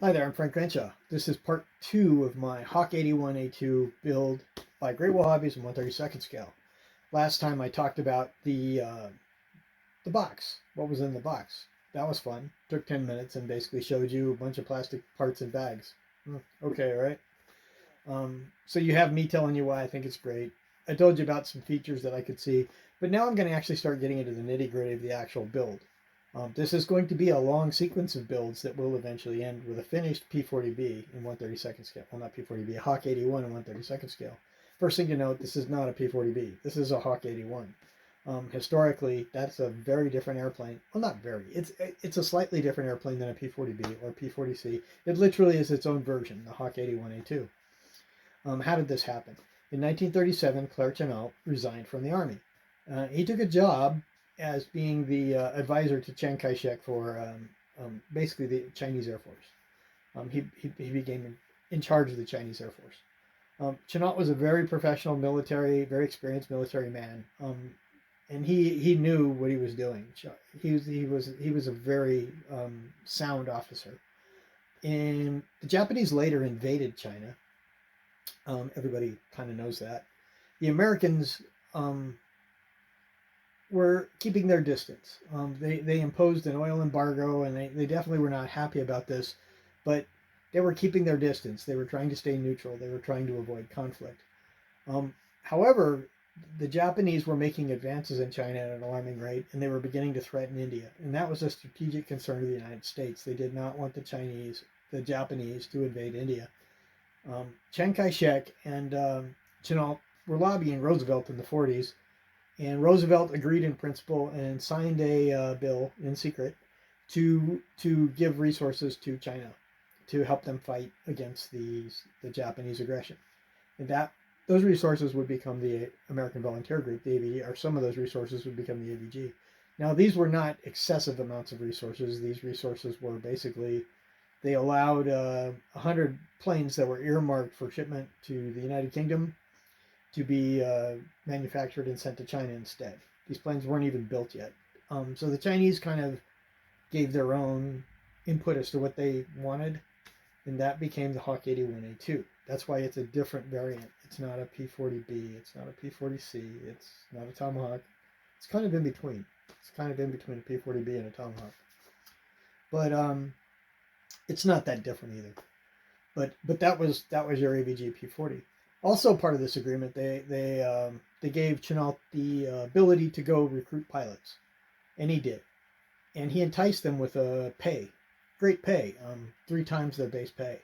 Hi there, I'm Frank Crenshaw. This is part 2 of my Hawk 81A2 build by Great Wall Hobbies in 1/32 scale. Last time I talked about the box, what was in the box. That was fun. Took 10 minutes and basically showed you a bunch of plastic parts and bags. Okay, all right. So you have me telling you why I think it's great. I told you about some features that I could see, but now I'm going to actually start getting into the nitty gritty of the actual build. This is going to be a long sequence of builds that will eventually end with a finished P40B in 1/32 scale. Well, not P40B, a Hawk 81 in 1/32 scale. First thing to note, this is not a P40B. This is a Hawk 81. Historically, that's a very different airplane. Well, not very. It's a slightly different airplane than a P40B or P40C. It literally is its own version, the Hawk 81A2. How did this happen? In 1937, Claire Chennault resigned from the Army. He took a job as being the advisor to Chiang Kai-shek for basically the Chinese Air Force. He became in charge of the Chinese Air Force. Chennault was a very professional military, very experienced military man, and he knew what he was doing. He was a very sound officer. And the Japanese later invaded China. Everybody kind of knows that. The Americans were keeping their distance. They imposed an oil embargo, and they definitely were not happy about this, but they were keeping their distance. They were trying to stay neutral. They were trying to avoid conflict. However, the Japanese were making advances in China at an alarming rate, and they were beginning to threaten India. And that was a strategic concern of the United States. They did not want the Japanese to invade India. Chiang Kai-shek and Chennault were lobbying Roosevelt in the 40s, and Roosevelt agreed in principle and signed a bill in secret to give resources to China to help them fight against the Japanese aggression. And those resources would become the American Volunteer Group, the AVG, or some of those resources would become the AVG. Now, these were not excessive amounts of resources. These resources were basically, they allowed 100 planes that were earmarked for shipment to the United Kingdom to be manufactured and sent to China instead. These planes weren't even built yet. So the Chinese kind of gave their own input as to what they wanted, and that became the Hawk 81A2. That's why it's a different variant. It's not a P40B, it's not a P40C, it's not a Tomahawk. It's kind of in between. It's kind of in between a P40B and a Tomahawk. But it's not that different either. But that was your AVG P40. Also part of this agreement, they gave Chennault the ability to go recruit pilots, and he did. And he enticed them with a great pay, 3 times their base pay.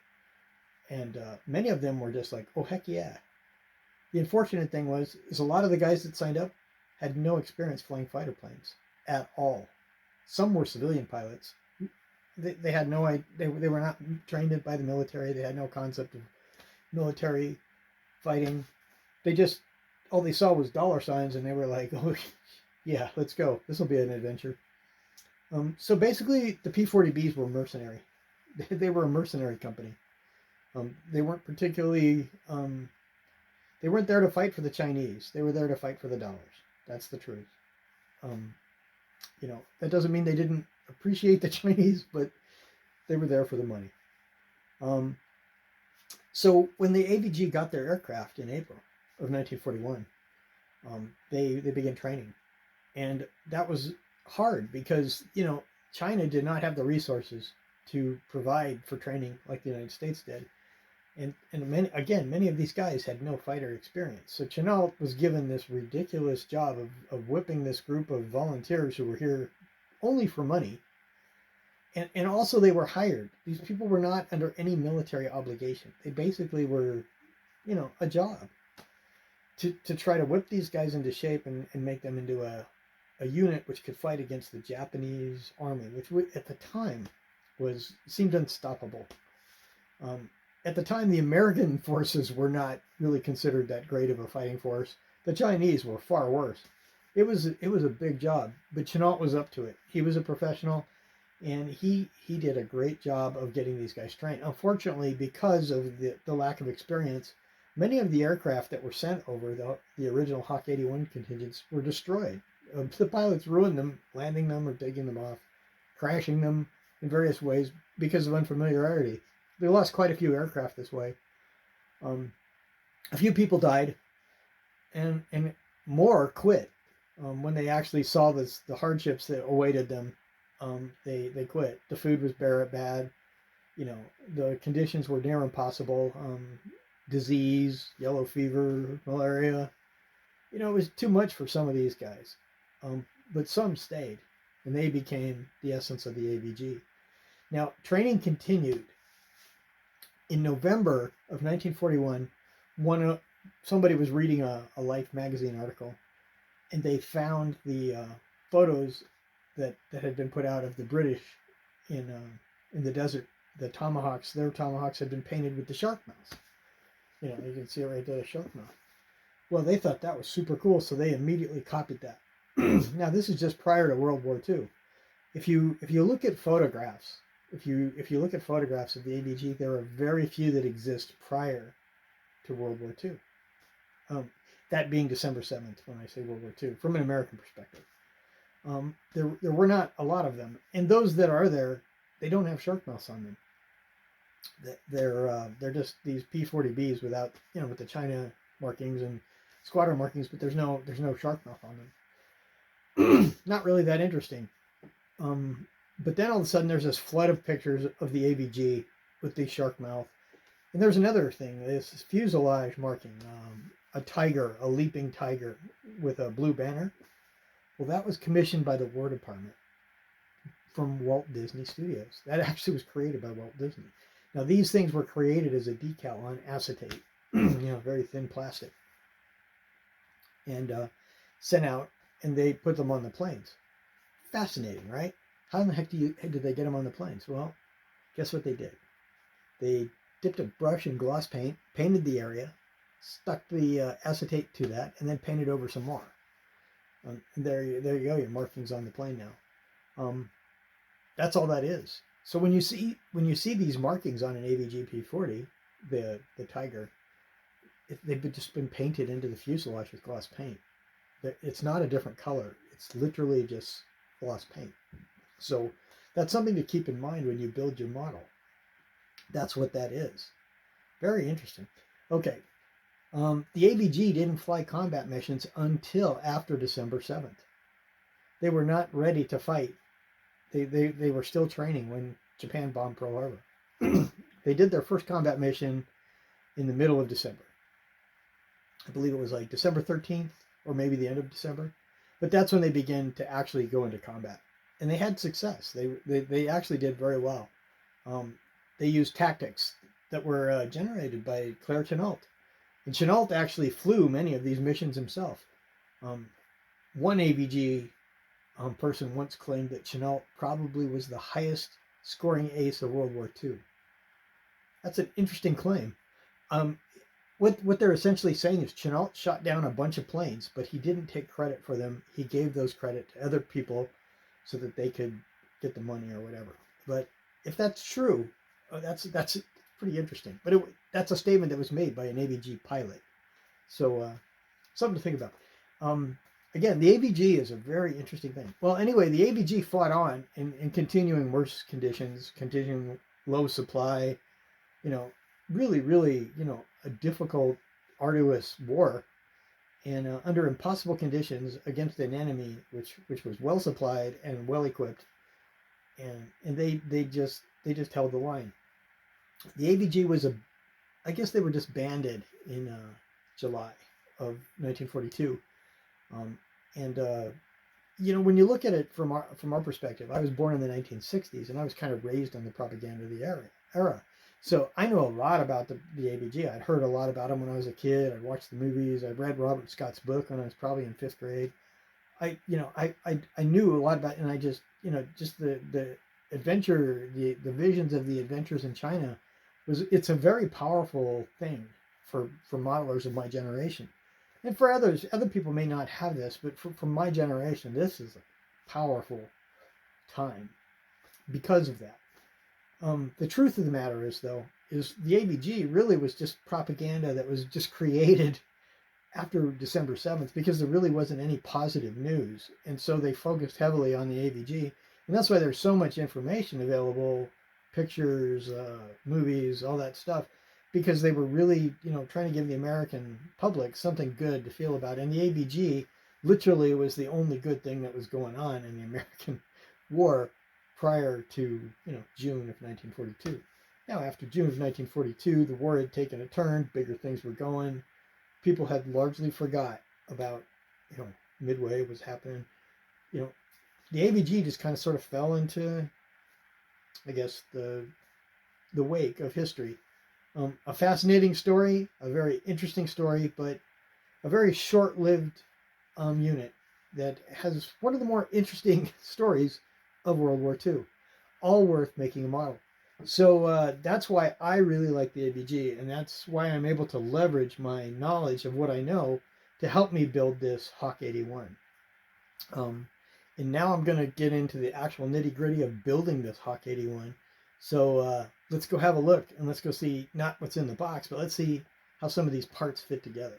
And many of them were just like, oh, heck yeah. The unfortunate thing is a lot of the guys that signed up had no experience flying fighter planes at all. Some were civilian pilots. They had no idea. They were not trained by the military. They had no concept of military fighting. All they saw was dollar signs, and they were like, oh, yeah, let's go. This will be an adventure. So basically, the P40Bs were mercenary. They were a mercenary company. They weren't particularly, they weren't there to fight for the Chinese. They were there to fight for the dollars. That's the truth. That doesn't mean they didn't appreciate the Chinese, but they were there for the money. So when the AVG got their aircraft in April of 1941, they began training. And that was hard because, China did not have the resources to provide for training like the United States did. And many of these guys had no fighter experience. So Chennault was given this ridiculous job of whipping this group of volunteers who were here only for money. And also they were hired. These people were not under any military obligation. They basically were, a job to try to whip these guys into shape and make them into a unit which could fight against the Japanese army, which at the time seemed unstoppable. At the time, the American forces were not really considered that great of a fighting force. The Chinese were far worse. It was a big job, but Chennault was up to it. He was a professional, and he did a great job of getting these guys trained. Unfortunately, because of the lack of experience, many of the aircraft that were sent over, the original Hawk 81 contingents, were destroyed. The pilots ruined them, landing them or taking them off, crashing them. in various ways because of unfamiliarity. They lost quite a few aircraft this way. A few people died, and more quit when they actually saw the hardships that awaited them. They quit. The food was bad. The conditions were near impossible. Disease, yellow fever, malaria. It was too much for some of these guys. But some stayed, and they became the essence of the AVG. Now, training continued. In November of 1941, somebody was reading a Life magazine article, and they found the photos that had been put out of the British in the desert. The tomahawks, their tomahawks had been painted with the shark mouths. You can see it right there, the shark mouth. Well, they thought that was super cool, so they immediately copied that. Now, this is just prior to World War II. If you look at photographs, if you look at photographs of the AVG, there are very few that exist prior to World War II. That being December 7th, when I say World War II, from an American perspective. There were not a lot of them, and those that are there, they don't have shark mouths on them. They're just these P-40Bs without, with the China markings and squadron markings, but there's no shark mouth on them. Not really that interesting. But then all of a sudden there's this flood of pictures of the AVG with the shark mouth. And there's another thing, this fuselage marking, a tiger, a leaping tiger with a blue banner. Well, that was commissioned by the War Department from Walt Disney Studios. That actually was created by Walt Disney. Now, these things were created as a decal on acetate, very thin plastic, and sent out, and they put them on the planes. Fascinating, right? How in the heck did they get them on the planes? Well, guess what they did? They dipped a brush in gloss paint, painted the area, stuck the acetate to that, and then painted over some more. And there you go, your markings on the plane now. That's all that is. So when you see these markings on an AVG P-40, the Tiger, they've just been painted into the fuselage with gloss paint. It's not a different color. It's literally just gloss paint. So that's something to keep in mind when you build your model. That's what that is. Very interesting. Okay. The AVG didn't fly combat missions until after December 7th. They were not ready to fight. They were still training when Japan bombed Pearl Harbor. They did their first combat mission in the middle of December. I believe it was like December 13th or maybe the end of December. But that's when they began to actually go into combat. And they had success. They actually did very well. They used tactics that were generated by Claire Chennault. And Chennault actually flew many of these missions himself. One AVG person once claimed that Chennault probably was the highest scoring ace of World War II. That's an interesting claim. What they're essentially saying is Chennault shot down a bunch of planes, but he didn't take credit for them. He gave those credit to other people so that they could get the money or whatever. But if that's true, that's pretty interesting. But that's a statement that was made by an AVG pilot. So something to think about. Again, the AVG is a very interesting thing. Well, anyway, the AVG fought on in continuing worse conditions, continuing low supply, really, really, a difficult, arduous war, and under impossible conditions against an enemy which was well supplied and well equipped, and they just held the line. The AVG was I guess they were disbanded in July of 1942, when you look at it from our perspective, I was born in the 1960s, and I was kind of raised on the propaganda of the era. So I know a lot about the AVG. I'd heard a lot about them when I was a kid. I'd watched the movies. I read Robert Scott's book when I was probably in 5th grade. I knew a lot about it, and I just the adventure, the visions of the adventures in China it's a very powerful thing for modelers of my generation. And for other people may not have this, but for my generation, this is a powerful time because of that. The truth of the matter is the AVG really was just propaganda that was just created after December 7th because there really wasn't any positive news. And so they focused heavily on the AVG. And that's why there's so much information available, pictures, movies, all that stuff, because they were really, trying to give the American public something good to feel about. And the AVG literally was the only good thing that was going on in the American war prior to, June of 1942. Now, after June of 1942, the war had taken a turn, bigger things were going. People had largely forgot about, Midway was happening. The AVG just kind of sort of fell into, I guess, the wake of history. A fascinating story, a very interesting story, but a very short-lived unit that has one of the more interesting stories of World War II. All worth making a model. So that's why I really like the AVG, and that's why I'm able to leverage my knowledge of what I know to help me build this Hawk 81. And now I'm going to get into the actual nitty-gritty of building this Hawk 81. So let's go have a look, and let's go see not what's in the box, but let's see how some of these parts fit together.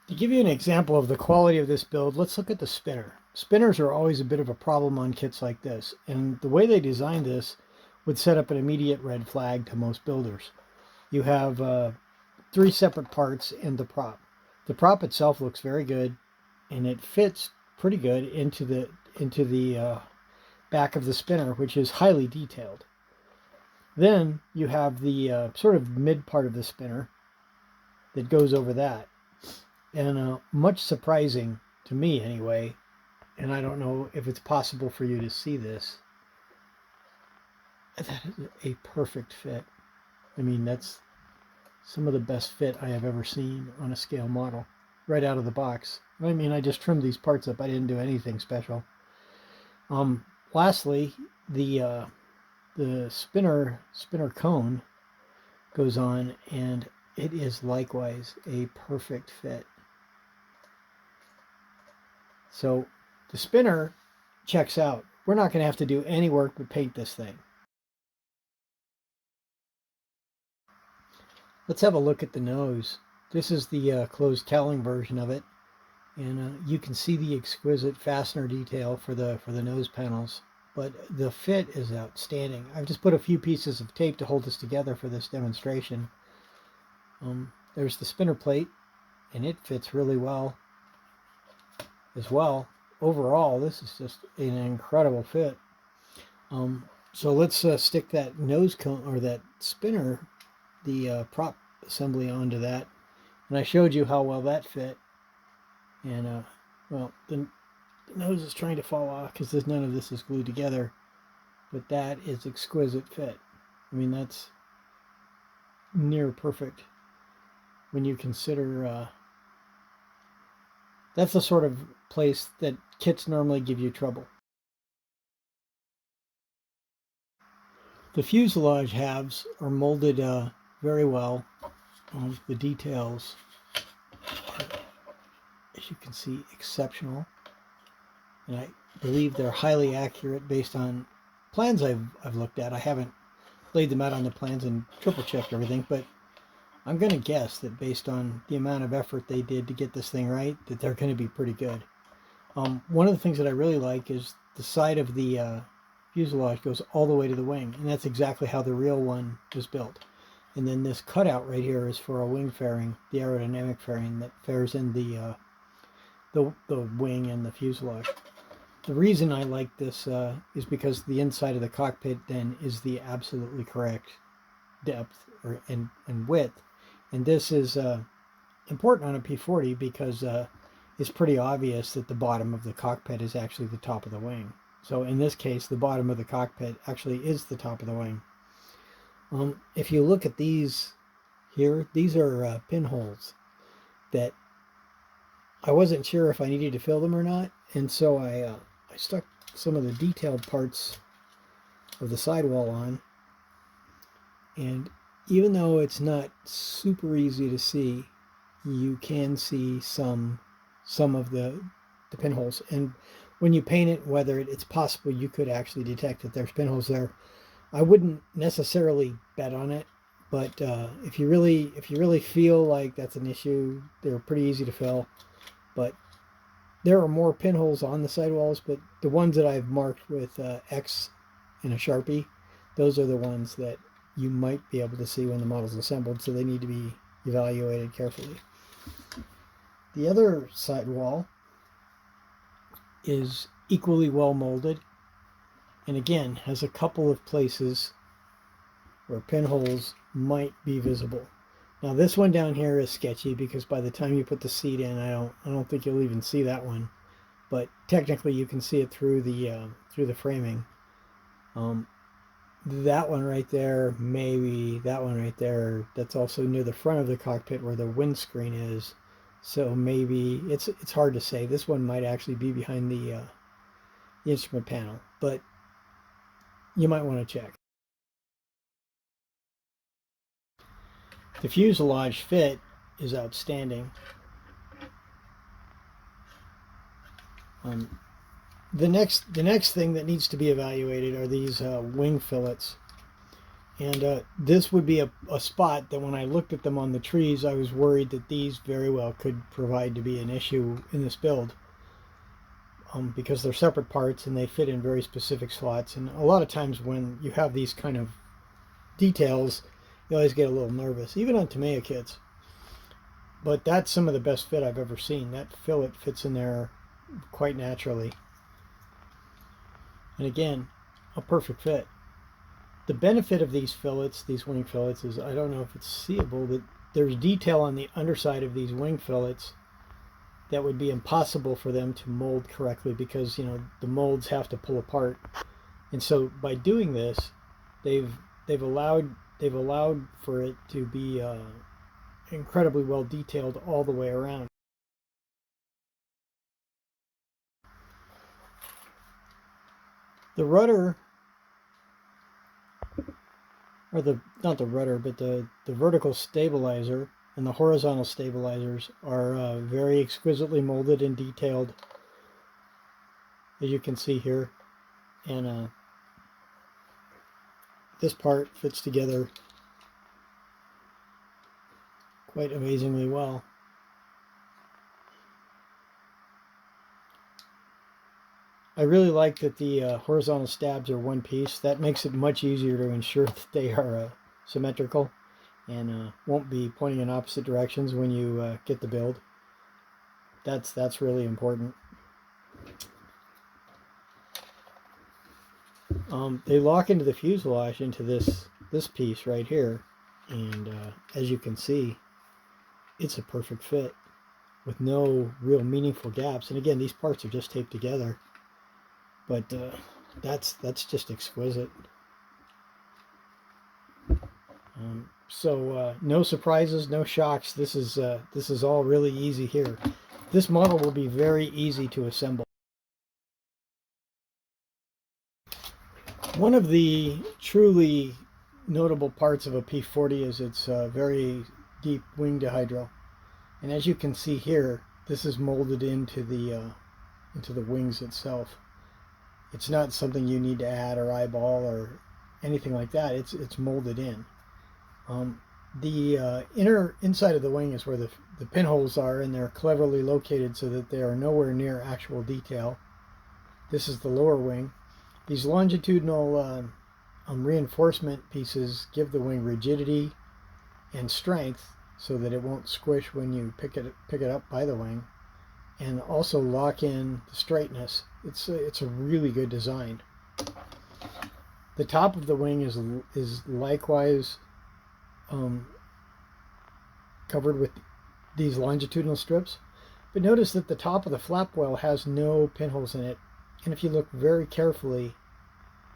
To give you an example of the quality of this build, let's look at the spinner. Spinners are always a bit of a problem on kits like this, and the way they designed this would set up an immediate red flag to most builders. You have 3 separate parts in the prop. The prop itself looks very good, and it fits pretty good into the back of the spinner, which is highly detailed. Then you have the sort of mid part of the spinner that goes over that. And much surprising to me anyway, and I don't know if it's possible for you to see this, that is a perfect fit. I mean, that's some of the best fit I have ever seen on a scale model, right out of the box. I mean, I just trimmed these parts up. I didn't do anything special. Lastly, the spinner cone goes on, and it is likewise a perfect fit. So the spinner checks out. We're not going to have to do any work but paint this thing. Let's have a look at the nose. This is the closed cowling version of it, and you can see the exquisite fastener detail for the nose panels. But the fit is outstanding. I've just put a few pieces of tape to hold this together for this demonstration. There's the spinner plate, and it fits really well as well. Overall, this is just an incredible fit. So let's stick that nose cone, or that spinner, the prop assembly, onto that. And I showed you how well that fit. And well, the nose is trying to fall off because none of this is glued together. But that is exquisite fit. I mean, that's near perfect when you consider that's the sort of place that kits normally give you trouble. The fuselage halves are molded very well. The details are, as you can see, exceptional. And I believe they're highly accurate based on plans I've looked at. I haven't laid them out on the plans and triple checked everything, but I'm going to guess that based on the amount of effort they did to get this thing right, that they're going to be pretty good. One of the things that I really like is the side of the fuselage goes all the way to the wing, and that's exactly how the real one was built. And then this cutout right here is for a wing fairing, the aerodynamic fairing that fares in the wing and the fuselage. The reason I like this is because the inside of the cockpit then is the absolutely correct depth and width. And this is important on a P40 because it's pretty obvious that the bottom of the cockpit is actually the top of the wing. So in this case, the bottom of the cockpit actually is the top of the wing. If you look at these here, these are pinholes that I wasn't sure if I needed to fill them or not. And so I stuck some of the detailed parts of the sidewall on. And even though it's not super easy to see, you can see some of the pinholes. And when you paint it, whether it's possible you could actually detect that there's pinholes there. I wouldn't necessarily bet on it, But if you really feel like that's an issue, they're pretty easy to fill. But there are more pinholes on the sidewalls, but the ones that I've marked with X and a Sharpie, those are the ones that you might be able to see when the model's assembled, so they need to be evaluated carefully. The other sidewall is equally well molded, and again has a couple of places where pinholes might be visible. Now this one down here is sketchy because by the time you put the seat in, I don't think you'll even see that one. But technically, you can see it through the framing. That one right there, maybe that one right there. That's also near the front of the cockpit where the windscreen is. So maybe it's hard to say. This one might actually be behind the instrument panel, but you might want to check. The fuselage fit is outstanding. The next thing that needs to be evaluated are these wing fillets, and this would be a spot that when I looked at them on the trees, I was worried that these very well could provide to be an issue in this build, because they're separate parts and they fit in very specific slots. And a lot of times when you have these kind of details, you always get a little nervous, even on Tamiya kits. But that's some of the best fit I've ever seen. That fillet fits in there quite naturally. And again, a perfect fit. The benefit of these fillets, these wing fillets, is I don't know if it's seeable, but there's detail on the underside of these wing fillets that would be impossible for them to mold correctly because the molds have to pull apart. And so by doing this, they've allowed for it to be incredibly well detailed all the way around. The rudder, or not the rudder, but the vertical stabilizer and the horizontal stabilizers are very exquisitely molded and detailed, as you can see here. And this part fits together quite amazingly well. I really like that the horizontal stabs are one piece. That makes it much easier to ensure that they are symmetrical and won't be pointing in opposite directions when you get the build. That's really important. They lock into the fuselage into this piece right here, and as you can see, it's a perfect fit with no real meaningful gaps. And again, these parts are just taped together, but that's just exquisite. So no surprises, no shocks. This is all really easy here. This model will be very easy to assemble. One of the truly notable parts of a P40 is its very deep wing dihydro. And as you can see here, this is molded into the wings itself. It's not something you need to add or eyeball or anything like that. It's molded in. The inside of the wing is where the pinholes are, and they're cleverly located so that they are nowhere near actual detail. This is the lower wing. These longitudinal reinforcement pieces give the wing rigidity and strength so that it won't squish when you pick it up by the wing, and also lock in the straightness. It's a really good design. The top of the wing is likewise covered with these longitudinal strips, but notice that the top of the flap well has no pinholes in it, and if you look very carefully,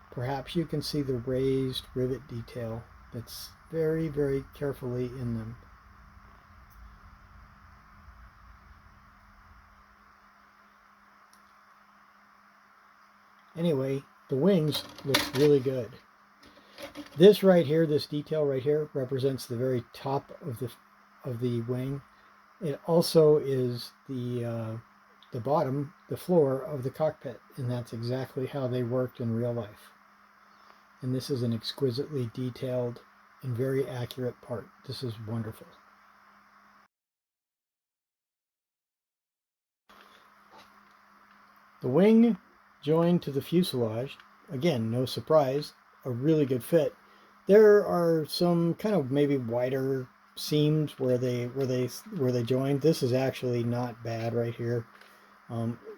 perhaps you can see the raised rivet detail that's very, very carefully in them. Anyway, the wings look really good. This right here, this detail right here, represents the very top of the wing. It also is the bottom, the floor of the cockpit, and that's exactly how they worked in real life. And this is an exquisitely detailed and very accurate part. This is wonderful. The wing joined to the fuselage, again, no surprise, a really good fit. There are some kind of maybe wider seams where they joined. This is actually not bad right here.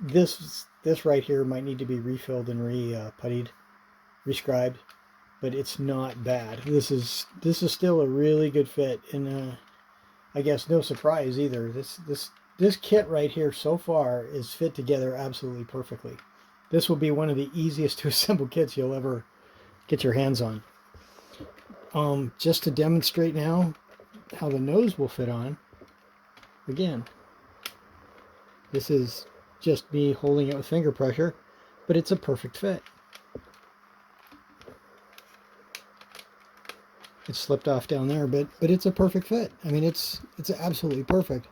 This right here might need to be refilled and puttied, rescribed, but it's not bad. This is still a really good fit, and I guess no surprise either. This kit right here so far is fit together absolutely perfectly. This will be one of the easiest to assemble kits you'll ever get your hands on. Just to demonstrate now how the nose will fit on, again, this is just me holding it with finger pressure, but it's a perfect fit. It slipped off down there, but it's a perfect fit. I mean, it's absolutely perfect.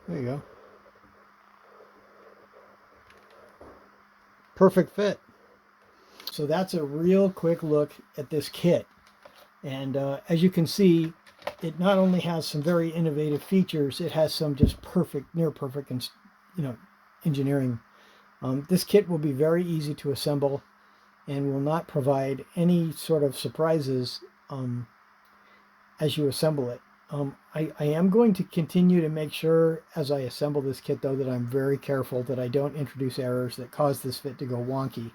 There you go. Perfect fit. So that's a real quick look at this kit. And as you can see, it not only has some very innovative features, it has some just perfect, near perfect, engineering. This kit will be very easy to assemble and will not provide any sort of surprises as you assemble it. I am going to continue to make sure as I assemble this kit, though, that I'm very careful that I don't introduce errors that cause this fit to go wonky.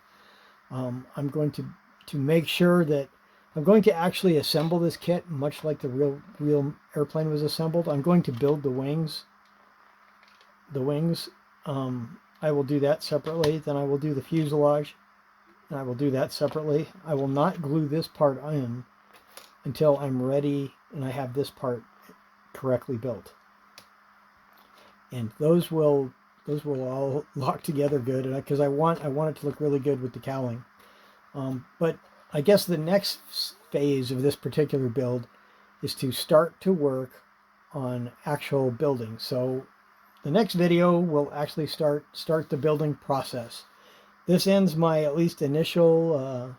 I'm going to make sure that I'm going to actually assemble this kit much like the real airplane was assembled. I'm going to build the wings. I will do that separately. Then I will do the fuselage, and I will do that separately. I will not glue this part in until I'm ready and I have this part correctly built. And those will all lock together good, because I want it to look really good with the cowling. But I guess the next phase of this particular build is to start to work on actual building. So the next video will actually start the building process. This ends my at least initial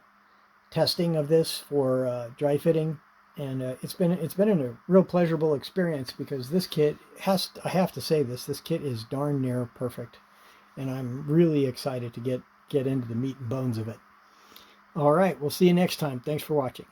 testing of this for dry fitting, and it's been a real pleasurable experience, because this kit I have to say this kit is darn near perfect, and I'm really excited to get into the meat and bones of it. All right, we'll see you next time. Thanks for watching.